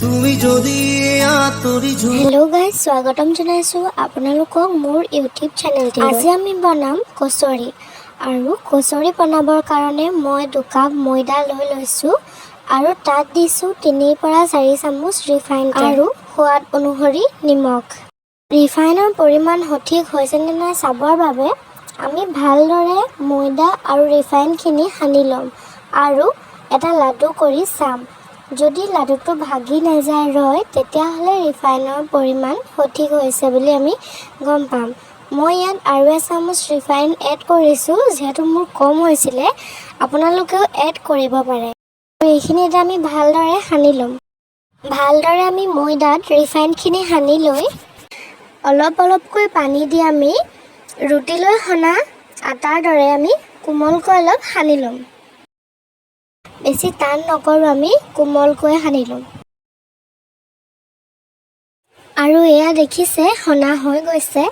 Hello guys, स्वागतम जनाइছো আপোনালোকক মোৰ ইউটিউব চেনেলটি। আজি আমি বনাম কচৰি আৰু কচৰি বনাবৰ কাৰণে মই 2 কাপ ময়দা লৈ লৈছো আৰু তাত দিছো 3 পৰা 4 চামুচ ৰিফাইন আৰু সোৱাদ অনুসৰি নিমখ। ৰিফাইনৰ পৰিমাণ সঠিক হৈছে নে নাই চাবৰ বাবে আমি ভালদৰে ময়দা আৰু ৰিফাইনখিনি সানি লম আৰু এটা লাডু কৰি চাম। যদি লাডুটো ভাগি নাযায় ৰয় তেতিয়াহলে ৰিফাইনৰ পৰিমাণ সঠিক হৈছে বুলি আমি গম পাম। মই ইয়াত আৰু 1 চামুচ ৰিফাইন এড কৰিছো, যেহেতু মোৰ কম হৈছিল আপোনালোকেও এড কৰিব পাৰে। এইখিনি এটা আমি ভালদৰে সানি লম। ভালদৰে আমি ময়দাত ৰিফাইনখিনি সানি লৈ অলপ অলপকৈ পানী দি আমি ৰুটিলৈ সনা আটাৰ দৰে আমি কোমলকৈ অলপ সানি লম। বেছি টান নকৰো, আমি কোমলকৈ সানি লম। আৰু এয়া দেখিছে সনা হৈ গৈছে।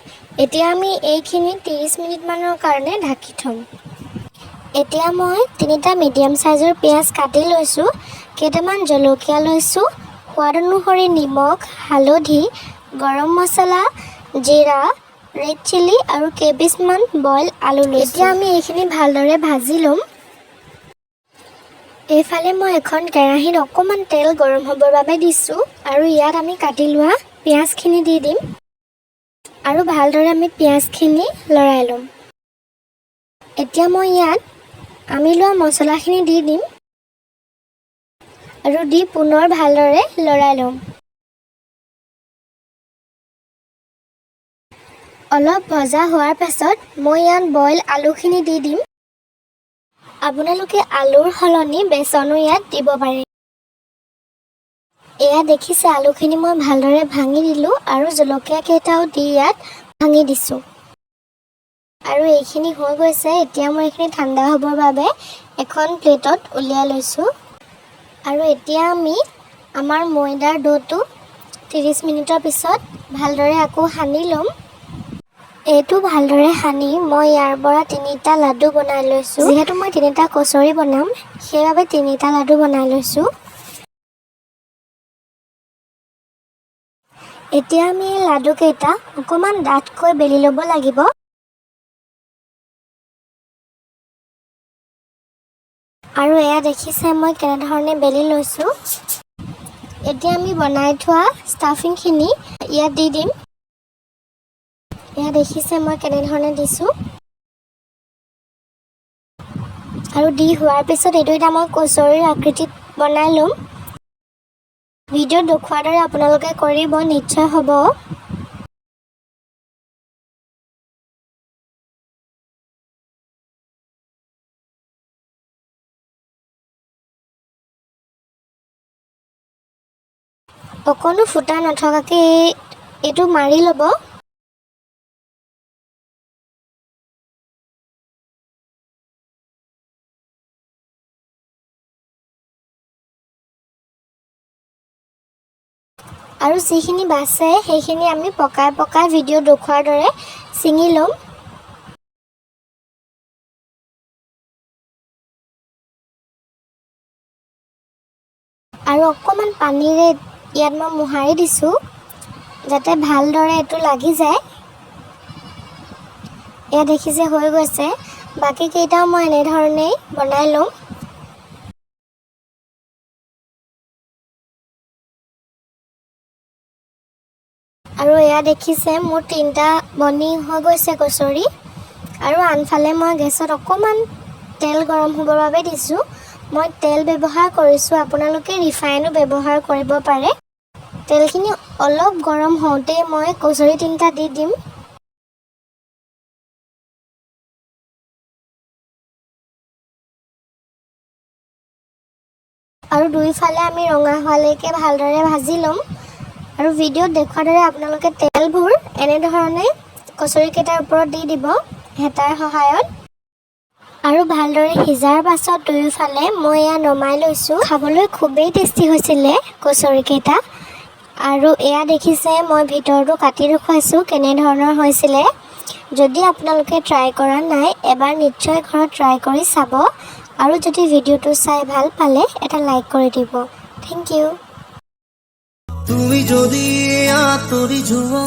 এতিয়া আমি এইখিনি 30 মিনিট মানৰ কাৰণে ঢাকি থম। এতিয়া মই 3টা মিডিয়াম সাইজৰ পিয়াজ কাটি লৈছো, কেইটামান জলকীয়া লৈছো, সোৱাদ অনুসৰি নিমখ, হালধি, গৰম মছলা, জিৰা, ৰেড চিলি আৰু কেইপিছমান বইল আলু লৈছো। এতিয়া আমি এইখিনি ভালদৰে ভাজি লম। এইফালে মই এখন কেৰাহীত অকমান তেল গৰম হ'বৰ বাবে দিছো আৰু ইয়াত আমি কাটি লোৱা পিয়াজখিনি দি দিম আৰু ভালদৰে আমি পিয়াজখিনি লৰাই লম। এতিয়া মই ইয়াত আমি লোৱা মছলাখিনি দি দিম আৰু দি পুনৰ ভালদৰে লৰাই লম। অলপ ভজা হোৱাৰ পাছত মই ইয়াত বইল আলুখিনি দি দিম। আপোনালোকে আলুৰ সলনি বেচনো ইয়াত দিব পাৰে। এয়া দেখিছে আলুখিনি মই ভালদৰে ভাঙি দিলো আৰু জলকীয়া কেইটাও দি ইয়াত ভাঙি দিছো। আৰু এইখিনি হৈ গৈছে। এতিয়া মই এইখিনি ঠাণ্ডা হ'বৰ বাবে এখন প্লেটত উলিয়াই লৈছো। আৰু এতিয়া আমি আমাৰ ময়দাৰ ডোটো 30 মিনিটৰ পিছত ভালদৰে আকৌ সানি ল'ম। এইটো ভালদৰে সানি মই ইয়াৰ পৰা 3টা লাডু বনাই লৈছো। যেহেতু মই 3টা কচৰি বনাম সেইবাবে 3টা লাডু বনাই লৈছো। এতিয়া আমি এই লাডু কেইটা অকমান ডাঠকৈ বেলি ল'ব লাগিব। আৰু এয়া দেখিছে মই কেনেধৰণে বেলি লৈছো। এতিয়া আমি বনাই থোৱা ষ্টাফিংখিনি ইয়াত দি দিম। এয়া দেখিছে মই কেনেধৰণে দিছো। আৰু দি হোৱাৰ পিছত এইটো এটা মই কচৰিৰ আকৃতিত বনাই ল'ম। ভিডিঅ'ত দেখুৱাৰ দৰে আপোনালোকে কৰিব, নিশ্চয় হ'ব। অকণো ফুটা নথকাকৈ এইটো মাৰি ল'ব। আৰু যিখিনি বাছে সেইখিনি আমি পকাই পকাই ভিডিঅ' দেখুৱাৰ দৰে ছিঙি ল'ম। আৰু অকণমান পানীৰে ইয়াত মই মোহাৰি দিছোঁ যাতে ভালদৰে এইটো লাগি যায়। এয়া দেখিছে হৈ গৈছে। বাকী কেইটাও মই এনেধৰণেই বনাই ল'ম। আৰু এয়া দেখিছে মোৰ 3টা বনি হৈ গৈছে কচৰি। আৰু আনফালে মই গেছত অকণমান তেল গৰম হ'বৰ বাবে দিছোঁ। মই তেল ব্যৱহাৰ কৰিছোঁ, আপোনালোকে ৰিফাইনো ব্যৱহাৰ কৰিব পাৰে। তেলখিনি অলপ গৰম হওঁতেই মই কচৰি 3টা দি দিম। আৰু দুইফালে আমি ৰঙা হোৱালৈকে ভালদৰে ভাজি ল'ম। আৰু ভিডিঅ'ত দেখুৱাৰ দৰে আপোনালোকে তেলবোৰ এনেধৰণে কচৰিকেইটাৰ ওপৰত দি দিব হেতাৰ সহায়ত। আৰু ভালদৰে সিজাৰ পাছত দুয়োফালে মই এয়া নমাই লৈছোঁ। খাবলৈ খুবেই টেষ্টি হৈছিলে কচৰিকেইটা। আৰু এয়া দেখিছে মই ভিতৰটো কাটি দেখুৱাইছোঁ কেনেধৰণৰ হৈছিলে। যদি আপোনালোকে ট্ৰাই কৰা নাই এবাৰ নিশ্চয় ঘৰত ট্ৰাই কৰি চাব। আৰু যদি ভিডিঅ'টো চাই ভাল পালে এটা লাইক কৰি দিব। Thank you. তুমি যদি আঁতৰি যোৱা